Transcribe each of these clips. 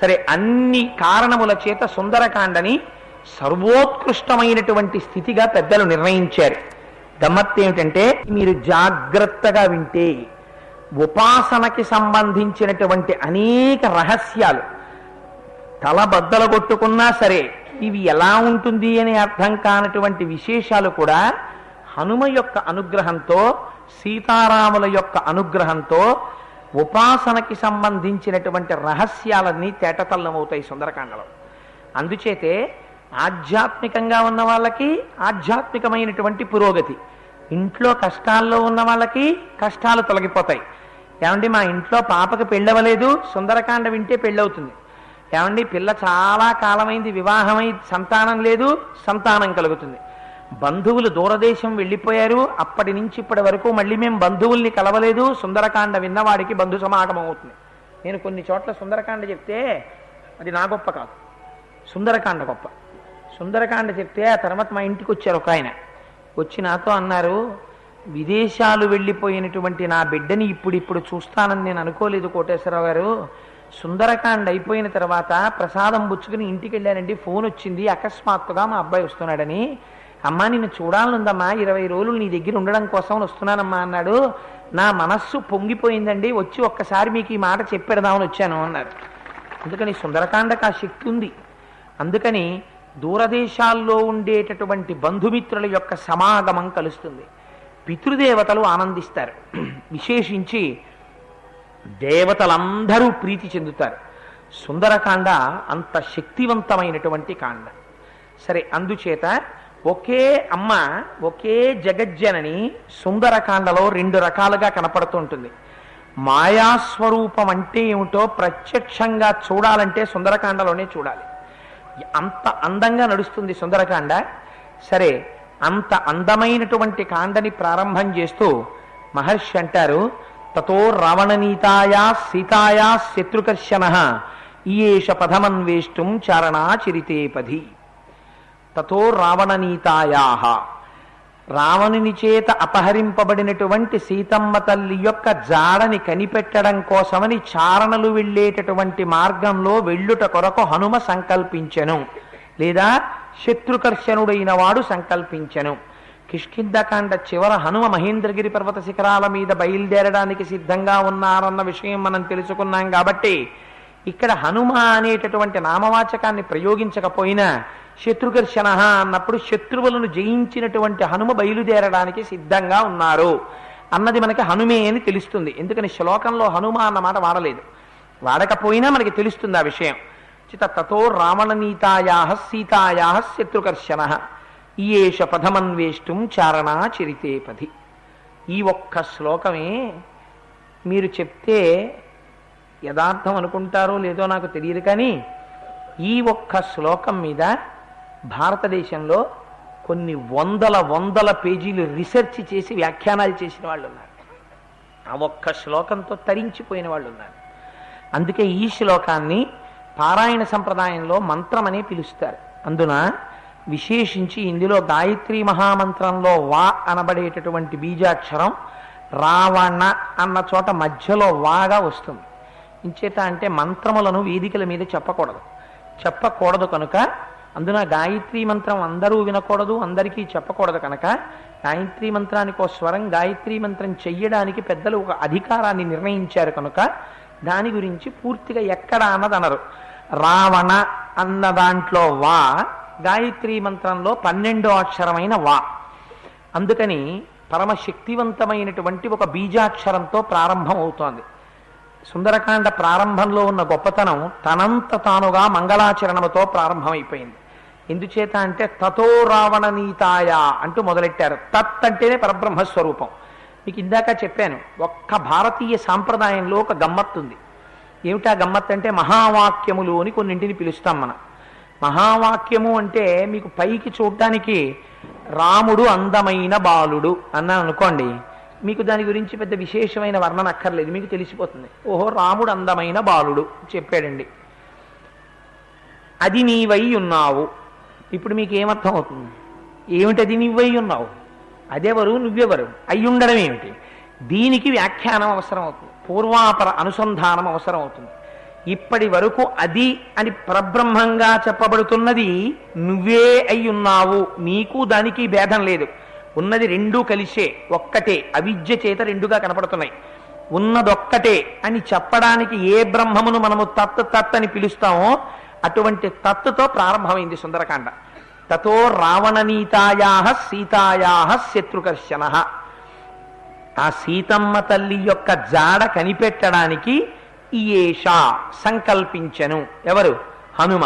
సరే, అన్ని కారణముల చేత సుందరకాండని సర్వోత్కృష్టమైనటువంటి స్థితిగా పెద్దలు నిర్ణయించారు. గమ్మత్తు ఏమిటంటే, మీరు జాగ్రత్తగా వింటే ఉపాసనకి సంబంధించినటువంటి అనేక రహస్యాలు తలబద్దలు కొట్టుకున్నా సరే ఇవి ఎలా ఉంటుంది అని అర్థం కానటువంటి విశేషాలు కూడా హనుమ యొక్క అనుగ్రహంతో, సీతారాముల యొక్క అనుగ్రహంతో ఉపాసనకి సంబంధించినటువంటి రహస్యాలన్నీ తేటతల్లమవుతాయి సుందరకాండలో. అందుచేతే ఆధ్యాత్మికంగా ఉన్న వాళ్ళకి ఆధ్యాత్మికమైనటువంటి పురోగతి, ఇంట్లో కష్టాల్లో ఉన్న వాళ్ళకి కష్టాలు తొలగిపోతాయి. ఏమండి, మా ఇంట్లో పాపకి పెళ్ళవలేదు, సుందరకాండ వింటే పెళ్ళవుతుంది. ఏమండి, పిల్ల చాలా కాలమైంది వివాహమై సంతానం లేదు, సంతానం కలుగుతుంది. బంధువులు దూరదేశం వెళ్ళిపోయారు, అప్పటి నుంచి ఇప్పటి వరకు మళ్ళీ మేము బంధువుల్ని కలవలేదు, సుందరకాండ విన్నవాడికి బంధు సమాగమం అవుతుంది. నేను కొన్ని చోట్ల సుందరకాండ చెప్తే అది నా గొప్ప కాదు, సుందరకాండ గొప్ప. సుందరకాండ చెప్తే ఆ తర్వాత మా ఇంటికి వచ్చారు ఒక ఆయన, వచ్చి నాతో అన్నారు, విదేశాలు వెళ్ళిపోయినటువంటి నా బిడ్డని ఇప్పుడు చూస్తానని నేను అనుకోలేదు కోటేశ్వరరావు గారు. సుందరకాండ అయిపోయిన తర్వాత ప్రసాదం పుచ్చుకుని ఇంటికి వెళ్ళానండి, ఫోన్ వచ్చింది అకస్మాత్తుగా మా అబ్బాయి వస్తున్నాడని. అమ్మా నిన్ను చూడాలనుందమ్మా, 20 రోజులు నీ దగ్గర ఉండడం కోసం వస్తున్నానమ్మా అన్నాడు. నా మనస్సు పొంగిపోయిందండి, వచ్చి ఒక్కసారి మీకు ఈ మాట చెప్పెడదామని వచ్చాను అన్నారు. అందుకని సుందరకాండకు ఆ శక్తి ఉంది. అందుకని దూరదేశాల్లో ఉండేటటువంటి బంధుమిత్రుల యొక్క సమాగమం కలుస్తుంది, పితృదేవతలు ఆనందిస్తారు, విశేషించి దేవతలందరూ ప్రీతి చెందుతారు. సుందరకాండ అంత శక్తివంతమైనటువంటి కాండ. సరే, అందుచేత ఒకే అమ్మ ఒకే జగజ్జనని సుందరకాండలో 2 రకాలుగా కనపడుతుంటుంది. మాయాస్వరూపం అంటే ఏమిటో ప్రత్యక్షంగా చూడాలంటే సుందరకాండలోనే చూడాలి. అంత అందంగా నడుస్తుంది సుందరకాండ. సరే, అంత అందమైనటువంటి కాండని ప్రారంభం చేస్తూ మహర్షి అంటారు, తతో రావణనీతాయా సీతాయా శత్రుకర్షణ ఈయేష పథమన్వేష్టం చారణా చరితే పది. తతో రావణనీతాయా, రావణుని చేత అపహరింపబడినటువంటి సీతమ్మ తల్లి యొక్క జాడని కనిపెట్టడం కోసమని చారణలు వెళ్ళేటటువంటి మార్గంలో వెళ్ళుట కొరకు హనుమ సంకల్పించెను, లేదా శత్రుకర్షణుడైన వాడు సంకల్పించెను. కిష్కింధకాండ చివర హనుమ మహేంద్రగిరి పర్వత శిఖరాల మీద బయలుదేరడానికి సిద్ధంగా ఉన్నారన్న విషయం మనం తెలుసుకున్నాం. కాబట్టి ఇక్కడ హనుమ అనేటటువంటి నామవాచకాన్ని ప్రయోగించకపోయినా శత్రుకర్షణ అన్నప్పుడు శత్రువులను జయించినటువంటి హనుమ బయలుదేరడానికి సిద్ధంగా ఉన్నారు అన్నది మనకి హనుమే అని తెలుస్తుంది. ఎందుకని శ్లోకంలో హనుమ అన్న మాట వాడలేదు, వాడకపోయినా మనకి తెలుస్తుంది ఆ విషయం. తతో రావణనీతాయా సీతాయా శత్రుకర్షణ ఈయేష పథమన్వేష్టం చారణా చరితే పది. ఈ ఒక్క శ్లోకమే మీరు చెప్తే యథార్థం అనుకుంటారో లేదో నాకు తెలియదు, కానీ ఈ ఒక్క శ్లోకం మీద భారతదేశంలో కొన్ని వందల పేజీలు రీసెర్చ్ చేసి వ్యాఖ్యానాలు చేసిన వాళ్ళు ఉన్నారు. ఆ ఒక్క శ్లోకంతో తరించిపోయిన వాళ్ళు ఉన్నారు. అందుకే ఈ శ్లోకాన్ని పారాయణ సంప్రదాయంలో మంత్రమనే పిలుస్తారు. అందున విశేషించి ఇందులో గాయత్రీ మహామంత్రంలో వా అనబడేటటువంటి బీజాక్షరం రావణ అన్న చోట మధ్యలో వాగా వస్తుంది. ఇంచేత అంటే మంత్రములను వేదికల మీద చెప్పకూడదు కనుక అందున గాయత్రీ మంత్రం అందరూ వినకూడదు, అందరికీ చెప్పకూడదు కనుక గాయత్రీ మంత్రానికి ఒక స్వరం గాయత్రీ మంత్రం చెయ్యడానికి పెద్దలు ఒక అధికారాన్ని నిర్ణయించారు కనుక దాని గురించి పూర్తిగా ఎక్కడ అన్నది అనరు. రావణ అన్న దాంట్లో వా గాయత్రీ మంత్రంలో 12వ అక్షరమైన వా. అందుకని పరమశక్తివంతమైనటువంటి ఒక బీజాక్షరంతో ప్రారంభం అవుతోంది. సుందరకాండ ప్రారంభంలో ఉన్న గొప్పతనం తనంత తానుగా మంగళాచరణముతో ప్రారంభమైపోయింది. ఎందుచేత అంటే తతో రావణనీతాయ అంటూ మొదలెట్టారు. తత్ అంటేనే పరబ్రహ్మస్వరూపం. మీకు ఇందాక చెప్పాను, ఒక్క భారతీయ సాంప్రదాయంలో ఒక గమ్మత్తు ఉంది. ఏమిటా గమ్మత్తు అంటే మహావాక్యములు అని కొన్నింటిని పిలుస్తాం మనం. మహావాక్యము అంటే మీకు పైకి చూడటానికి రాముడు అందమైన బాలుడు అన్నాను అనుకోండి, మీకు దాని గురించి పెద్ద విశేషమైన వర్ణన అక్కర్లేదు, మీకు తెలిసిపోతుంది. ఓహో, రాముడు అందమైన బాలుడు చెప్పాడండి, అది నీవై ఉన్నావు. ఇప్పుడు మీకు ఏమర్థం అవుతుంది? ఏమిటది నువ్వై ఉన్నావు? అదెవరు, నువ్వెవరు, అయి ఉండడం ఏమిటి? దీనికి వ్యాఖ్యానం అవసరం అవుతుంది, పూర్వాపర అనుసంధానం అవసరం అవుతుంది. ఇప్పటి వరకు అది అని పరబ్రహ్మంగా చెప్పబడుతున్నది నువ్వే అయ్యున్నావు, నీకు దానికి భేదం లేదు, ఉన్నది రెండూ కలిసే ఒక్కటే, అవిద్య చేత రెండుగా కనపడుతున్నాయి, ఉన్నదొక్కటే అని చెప్పడానికి ఏ బ్రహ్మమును మనము తత్ అని పిలుస్తామో అటువంటి తత్తుతో ప్రారంభమైంది సుందరకాండ. తతో రావణనీతాయా సీతాయా శత్రుకర్షణ. ఆ సీతమ్మ తల్లి యొక్క జాడ కనిపెట్టడానికి ఈయేష సంకల్పించను. ఎవరు? హనుమ.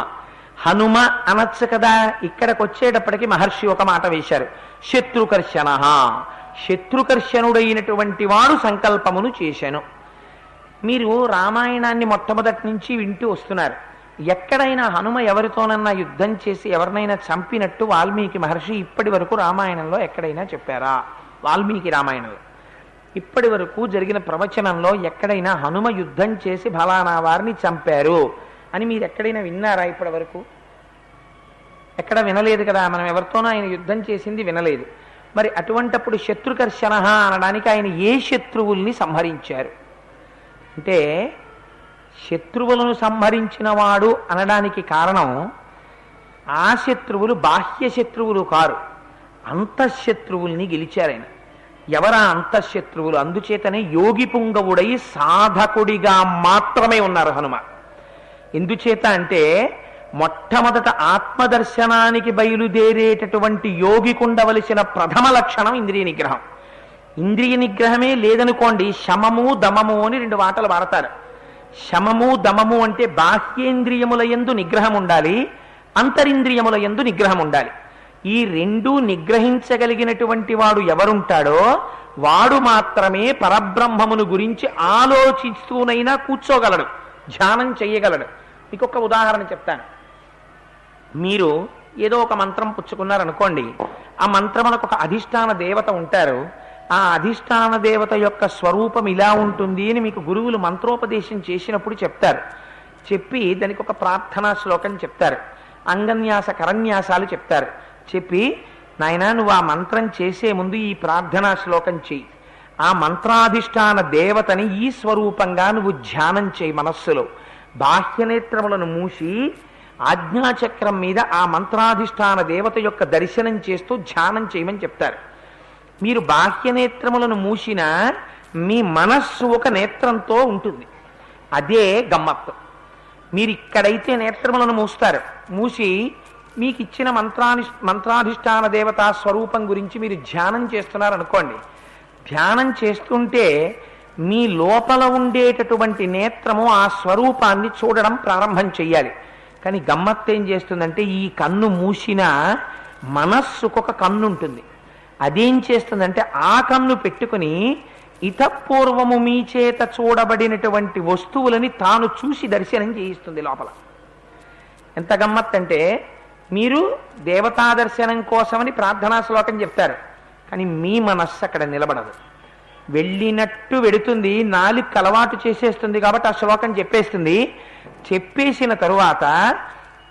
హనుమ అనొచ్చు కదా. ఇక్కడికి వచ్చేటప్పటికి మహర్షి ఒక మాట వేశారు, శత్రుకర్షణ. శత్రుకర్షణుడైనటువంటి వాడు సంకల్పమును చేశాను. మీరు రామాయణాన్ని మొట్టమొదటి నుంచి వింటూ వస్తున్నారు. ఎక్కడైనా హనుమ ఎవరితోనన్నా యుద్ధం చేసి ఎవరినైనా చంపినట్టు వాల్మీకి మహర్షి ఇప్పటి వరకు రామాయణంలో ఎక్కడైనా చెప్పారా? వాల్మీకి రామాయణంలో ఇప్పటి వరకు జరిగిన ప్రవచనంలో ఎక్కడైనా హనుమ యుద్ధం చేసి ఫలానా వారిని చంపారు అని మీరు ఎక్కడైనా విన్నారా? ఇప్పటి వరకు ఎక్కడ వినలేదు కదా. మనం ఎవరితోనో ఆయన యుద్ధం చేసింది వినలేదు. మరి అటువంటప్పుడు శత్రుకర్షణ అనడానికి ఆయన ఏ శత్రువుల్ని సంహరించారు అంటే, శత్రువులను సంహరించిన వాడు అనడానికి కారణం ఆ శత్రువులు బాహ్య శత్రువులు కారు, అంతఃశత్రువుల్ని గెలిచారాయన. ఎవరా అంతఃశత్రువులు? అందుచేతనే యోగి పుంగవుడై సాధకుడిగా మాత్రమే ఉన్నారు హనుమ. ఎందుచేత అంటే మొట్టమొదట ఆత్మదర్శనానికి బయలుదేరేటటువంటి యోగికి ఉండవలసిన ప్రథమ లక్షణం ఇంద్రియ నిగ్రహం. ఇంద్రియ నిగ్రహమే లేదనుకోండి, శమము దమము అని రెండు మాటలు వాడతారు. శమము దమము అంటే బాహ్యేంద్రియముల యందు నిగ్రహం ఉండాలి, అంతరింద్రియముల యందు నిగ్రహం ఉండాలి. ఈ రెండూ నిగ్రహించగలిగినటువంటి వాడు ఎవరుంటాడో వాడు మాత్రమే పరబ్రహ్మమును గురించి ఆలోచిస్తూనైనా కూర్చోగలడు, ధ్యానం చెయ్యగలడు. మీకు ఒక ఉదాహరణ చెప్తాను. మీరు ఏదో ఒక మంత్రం పుచ్చుకున్నారనుకోండి, ఆ మంత్రమునకు ఒక అధిష్టాన దేవత ఉంటారు. ఆ అధిష్టాన దేవత యొక్క స్వరూపం ఇలా ఉంటుంది అని మీకు గురువులు మంత్రోపదేశం చేసినప్పుడు చెప్తారు. చెప్పి దానికి ఒక ప్రార్థనా శ్లోకం చెప్తారు, అంగన్యాస కరన్యాసాలు చెప్తారు. చెప్పి నాయనా నువ్వు ఆ మంత్రం చేసే ముందు ఈ ప్రార్థనా శ్లోకం చెయ్యి, ఆ మంత్రాధిష్టాన దేవతని ఈ స్వరూపంగా నువ్వు ధ్యానం చేయి మనస్సులో. బాహ్యనేత్రములను మూసి ఆజ్ఞాచక్రం మీద ఆ మంత్రాధిష్టాన దేవత యొక్క దర్శనం చేస్తూ ధ్యానం చేయమని చెప్తారు. మీరు బాహ్యనేత్రములను మూసినా మీ మనస్సు ఒక నేత్రంతో ఉంటుంది. అదే గమ్మత్తు. మీరు ఇక్కడైతే నేత్రములను మూస్తారు, మూసి మీకు ఇచ్చిన మంత్రాధిష్టాన దేవతా స్వరూపం గురించి మీరు ధ్యానం చేస్తున్నారనుకోండి. ధ్యానం చేస్తుంటే మీ లోపల ఉండేటటువంటి నేత్రము ఆ స్వరూపాన్ని చూడడం ప్రారంభం చెయ్యాలి. కానీ గమ్మత్తు ఏం చేస్తుందంటే, ఈ కన్ను మూసినా మనస్సుకొక కన్ను ఉంటుంది. అదేం చేస్తుందంటే ఆ కన్ను పెట్టుకుని ఇతపూర్వము మీ చేత చూడబడినటువంటి వస్తువులని తాను చూసి దర్శనం చేయిస్తుంది లోపల. ఎంత గమ్మత్ అంటే, మీరు దేవతా దర్శనం కోసమని ప్రార్థనా శ్లోకం చెప్తారు, కానీ మీ మనస్సు అక్కడ నిలబడదు, వెళ్ళినట్టు వెడుతుంది, నాలుగు అలవాటు చేసేస్తుంది. కాబట్టి ఆ శ్లోకం చెప్పేస్తుంది. చెప్పేసిన తరువాత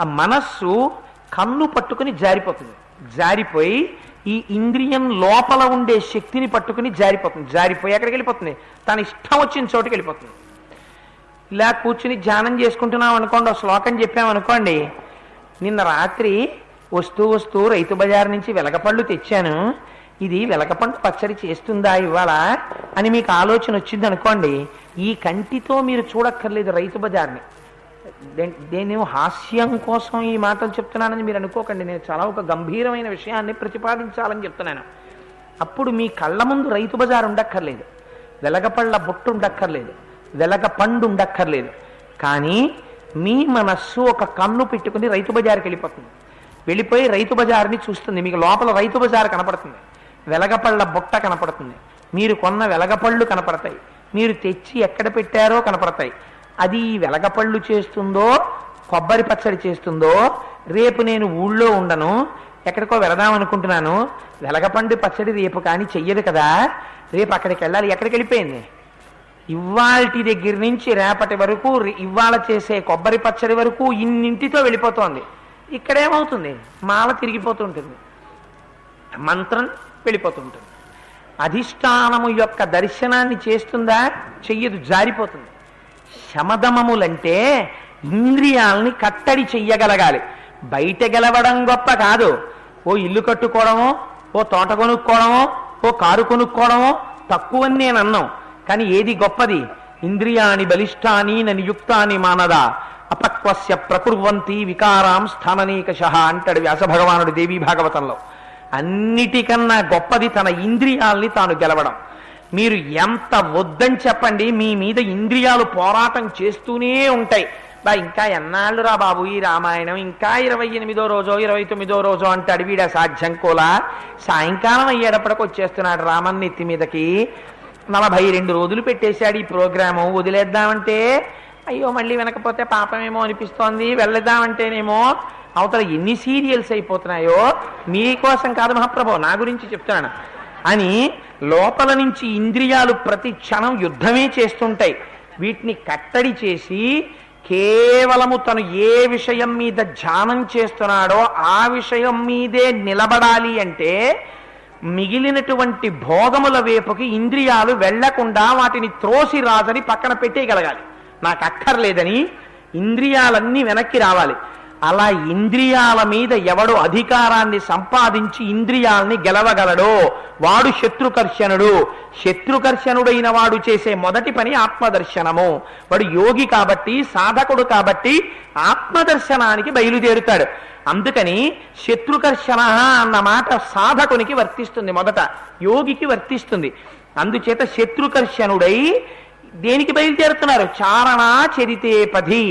ఆ మనస్సు కన్ను పట్టుకుని జారిపోతుంది. జారిపోయి ఈ ఇంద్రియం లోపల ఉండే శక్తిని పట్టుకుని జారిపోతుంది. జారిపోయి ఎక్కడికి వెళ్ళిపోతుంది? తన ఇష్టం వచ్చిన చోటుకి వెళ్ళిపోతుంది. ఇలా కూర్చుని ధ్యానం చేసుకుంటున్నాం అనుకోండి, ఒక శ్లోకం చెప్పామనుకోండి, నిన్న రాత్రి వస్తూ రైతు బజార్ నుంచి వెలగపళ్ళు తెచ్చాను, ఇది వెలగపండు పచ్చడి చేస్తుందా ఇవాళ అని మీకు ఆలోచన వచ్చింది అనుకోండి, ఈ కంటితో మీరు చూడక్కర్లేదు రైతు బజార్ని. నేను హాస్యం కోసం ఈ మాటలు చెప్తున్నానని మీరు అనుకోకండి, నేను చాలా ఒక గంభీరమైన విషయాన్ని ప్రతిపాదించాలని చెప్తున్నాను. అప్పుడు మీ కళ్ళ ముందు రైతు బజార్ ఉండక్కర్లేదు, వెలగపళ్ళ బొట్టు ఉండక్కర్లేదు, వెలగ పండు ఉండక్కర్లేదు. కానీ మీ మనస్సు ఒక కన్ను పెట్టుకుని రైతు బజార్కి వెళ్ళిపోతుంది. వెళ్ళిపోయి రైతు బజార్ని చూస్తుంది. మీకు లోపల రైతు బజార్ కనపడుతుంది, వెలగపళ్ళ బుట్ట కనపడుతుంది, మీరు కొన్న వెలగపళ్ళు కనపడతాయి, మీరు తెచ్చి ఎక్కడ పెట్టారో కనపడతాయి. అది వెలగపళ్ళు చేస్తుందో కొబ్బరి పచ్చడి చేస్తుందో, రేపు నేను ఊళ్ళో ఉండను, ఎక్కడికో వెళదామనుకుంటున్నాను, వెలగపండు పచ్చడి రేపు కానీ చెయ్యదు కదా, రేపు అక్కడికి వెళ్ళాలి. ఎక్కడికి వెళ్ళిపోయింది? ఇవాల్టి దగ్గర నుంచి రేపటి వరకు, ఇవాళ చేసే కొబ్బరి పచ్చడి వరకు ఇన్నింటితో వెళ్ళిపోతోంది. ఇక్కడేమవుతుంది? మాల తిరిగిపోతుంటుంది, మంత్రం వెళ్ళిపోతుంటుంది. అధిష్టానము యొక్క దర్శనాన్ని చేస్తుందా? చెయ్యదు, జారిపోతుంది. శమదమములంటే ఇంద్రియాలని కట్టడి చెయ్యగలగాలి. బయట గెలవడం గొప్ప కాదు. ఓ ఇల్లు కట్టుకోవడమో, ఓ తోట కొనుక్కోవడమో, ఓ కారు కొనుక్కోవడమో తక్కువని నేను అన్నాం. కానీ ఏది గొప్పది? ఇంద్రియాని బలిష్టాని నియుక్తాని మానద అపక్వస్య ప్రకుర్వంతి వికారాం స్థాననీకషః అంటాడు వ్యాస భగవానుడు దేవీ భాగవతంలో. అన్నిటికన్నా గొప్పది తన ఇంద్రియాల్ని తాను గెలవడం. మీరు ఎంత వద్దని చెప్పండి, మీ మీద ఇంద్రియాలు పోరాటం చేస్తూనే ఉంటాయి. ఇంకా ఎన్నాళ్ళు రా బాబు ఈ రామాయణం, ఇంకా 28వ రోజో 29వ రోజో అంటాడు. వీడ సాధ్యం కోలా సాయంకాలం అయ్యేటప్పటికి వచ్చేస్తున్నాడు రామన్ నెత్తి మీదకి. 42 రోజులు పెట్టేశాడు ఈ ప్రోగ్రాము. వదిలేద్దామంటే అయ్యో మళ్ళీ వినకపోతే పాపమేమో అనిపిస్తోంది, వెళ్ళేద్దామంటేనేమో అవతల ఎన్ని సీరియల్స్ అయిపోతున్నాయో. మీకోసం కాదు మహాప్రభు, నా గురించి చెప్తాను అని లోపల నుంచి ఇంద్రియాలు ప్రతి క్షణం యుద్ధమే చేస్తుంటాయి. వీటిని కట్టడి చేసి కేవలము తను ఏ విషయం మీద ధ్యానం చేస్తున్నాడో ఆ విషయం మీదే నిలబడాలి అంటే మిగిలినటువంటి భోగముల వైపుకి ఇంద్రియాలు వెళ్లకుండా వాటిని త్రోసి రాజని పక్కన పెట్టేయగలగాలి. నాకు అక్కర్లేదని ఇంద్రియాలన్నీ వెనక్కి రావాలి. అలా ఇంద్రియాల మీద ఎవడు అధికారాన్ని సంపాదించి ఇంద్రియాలని గెలవగలడో వాడు శత్రుకర్షణుడు. శత్రుకర్షణుడైన వాడు చేసే మొదటి పని ఆత్మదర్శనము. వాడు యోగి కాబట్టి, సాధకుడు కాబట్టి ఆత్మదర్శనానికి బయలుదేరుతాడు. అందుకని శత్రుకర్షణ అన్న మాట సాధకునికి వర్తిస్తుంది, మొదట యోగికి వర్తిస్తుంది. అందుచేత శత్రుకర్షణుడై దేనికి బయలుదేరుతున్నారు? చారణా చరితే పది.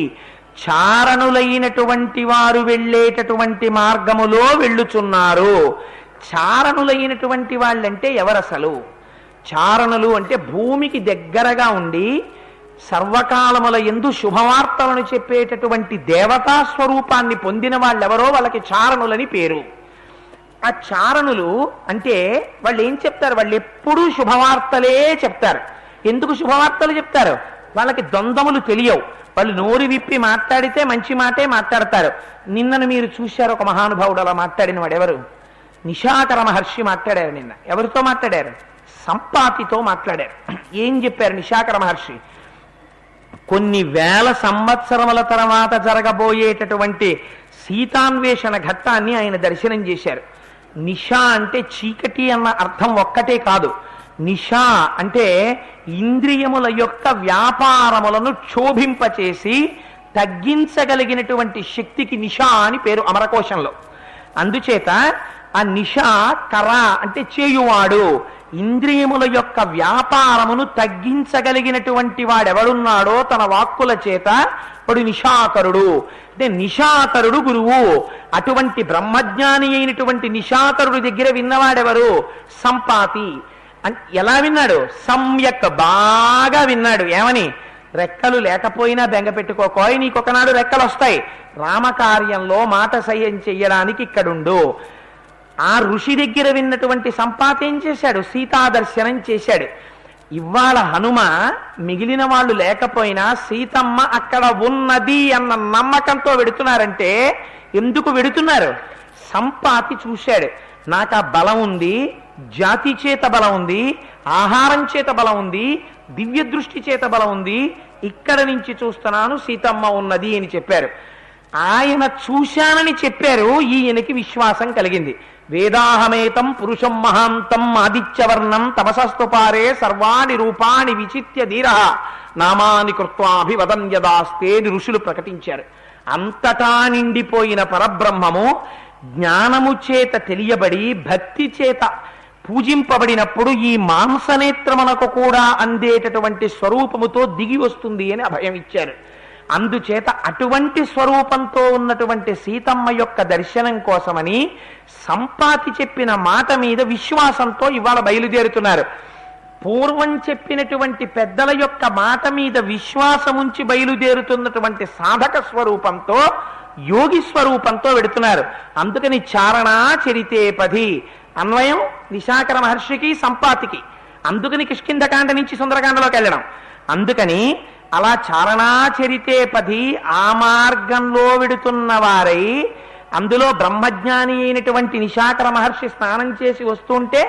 చారణులైనటువంటి వారు వెళ్ళేటటువంటి మార్గములో వెళ్ళుచున్నారు. చారణులైనటువంటి వాళ్ళంటే ఎవరసలు? చారణులు అంటే భూమికి దగ్గరగా ఉండి సర్వకాలముల యందు శుభవార్తలను చెప్పేటటువంటి దేవతా స్వరూపాన్ని పొందిన వాళ్ళెవరో వాళ్ళకి చారణులని పేరు. ఆ చారణులు అంటే వాళ్ళు ఏం చెప్తారు? వాళ్ళు ఎప్పుడూ శుభవార్తలే చెప్తారు. ఎందుకు శుభవార్తలు చెప్తారు? వాళ్ళకి ద్వంద్వములు తెలియవు. వాళ్ళు నోరు విప్పి మాట్లాడితే మంచి మాటే మాట్లాడతారు. నిన్నను మీరు చూశారు ఒక మహానుభావుడు అలా మాట్లాడిన వాడు ఎవరు? నిశాకర మహర్షి మాట్లాడారు. నిన్న ఎవరితో మాట్లాడారు? సంపాతితో మాట్లాడారు. ఏం చెప్పారు నిశాకర మహర్షి? కొన్ని వేల సంవత్సరముల తర్వాత జరగబోయేటటువంటి సీతాన్వేషణ ఘట్టాన్ని ఆయన దర్శనం చేశారు. నిశా అంటే చీకటి అన్న అర్థం ఒక్కటే కాదు. నిశా అంటే ఇంద్రియముల యొక్క వ్యాపారములను క్షోభింపచేసి తగ్గించగలిగినటువంటి శక్తికి నిశా అని పేరు అమరకోశంలో. అందుచేత ఆ నిశా కర అంటే చేయువాడు. ఇంద్రియముల యొక్క వ్యాపారమును తగ్గించగలిగినటువంటి వాడెవడున్నాడో తన వాక్కుల చేత వాడు నిశాకరుడు. అంటే నిశాకరుడు గురువు. అటువంటి బ్రహ్మజ్ఞాని అయినటువంటి నిశాకరుడి దగ్గర విన్నవాడెవరు? సంపాతి. ఎలా విన్నాడు? సమ్యక్, బాగా విన్నాడు. ఏమని? రెక్కలు లేకపోయినా బెంగ పెట్టుకోకోయ్, నీకొకనాడు రెక్కలు వస్తాయి. రామకార్యంలో మాట సహాయం చెయ్యడానికి ఇక్కడుండు. ఆ ఋషి దగ్గర విన్నటువంటి సంపాతి ఏం చేశాడు? సీతాదర్శనం చేశాడు. ఇవాళ హనుమ మిగిలిన వాళ్ళు లేకపోయినా సీతమ్మ అక్కడ ఉన్నది అన్న నమ్మకంతో వెడుతున్నారంటే ఎందుకు వెడుతున్నారు? సంపాతి చూశాడు. నాకు ఆ బలం ఉంది, జాతి చేత బలం ఉంది, ఆహారం చేత బలం ఉంది, దివ్య దృష్టి చేత బలం ఉంది, ఇక్కడ నుంచి చూస్తున్నాను సీతమ్మ ఉన్నది అని చెప్పారు. ఆయన చూశానని చెప్పారు. ఈయనకి విశ్వాసం కలిగింది. వేదాహమేతం పురుషం మహాంతం ఆదిత్యవర్ణం తపసస్తుపారే సర్వాణి రూపాణి విచిత్య ధీర నామాని కృత్వాభివదం యదాస్తే ఋషులు ప్రకటించారు. అంతటా నిండిపోయిన పరబ్రహ్మము జ్ఞానము చేత తెలియబడి భక్తి చేత పూజింపబడినప్పుడు ఈ మాంసనేత్రమునకు కూడా అందేటటువంటి స్వరూపముతో దిగి వస్తుంది అని అభయం ఇచ్చారు. అందుచేత అటువంటి స్వరూపంతో ఉన్నటువంటి సీతమ్మ యొక్క దర్శనం కోసమని సంపాతి చెప్పిన మాట మీద విశ్వాసంతో ఇవాళ బయలుదేరుతున్నారు. పూర్వం చెప్పినటువంటి పెద్దల యొక్క మాట మీద విశ్వాసముంచి బయలుదేరుతున్నటువంటి సాధక స్వరూపంతో, యోగి స్వరూపంతో వెడుతున్నారు. అందుకని చారణా చరితే పది అన్వయం నిశాకర మహర్షికి, సంపాతికి. అందుకని కిష్కింధకాండ నుంచి సుందరకాండలోకి వెళ్ళడం. అందుకని అలా చారణాచరితే పది ఆ మార్గంలో వెడుతున్న వారై, అందులో బ్రహ్మజ్ఞాని అయినటువంటి నిశాకర మహర్షి స్నానం చేసి వస్తుంటే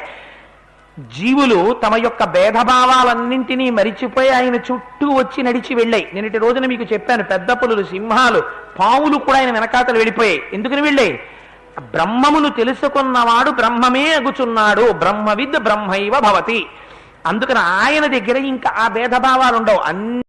జీవులు తమ యొక్క భేదభావాలన్నింటినీ మరిచిపోయి ఆయన చుట్టూ వచ్చి నడిచి వెళ్ళాయి. నిన్నటి రోజున మీకు చెప్పాను, పెద్ద పులులు, సింహాలు, పావులు కూడా ఆయన వెనకాతలు వెళ్ళిపోయాయి. ఎందుకని వెళ్ళాయి? బ్రహ్మమును తెలుసుకున్నవాడు బ్రహ్మమే అగుచున్నాడు, బ్రహ్మవిద్ బ్రహ్మైవ భవతి. అందుకని ఆయన దగ్గర ఇంకా ఆ భేదభావాలు ఉండవు.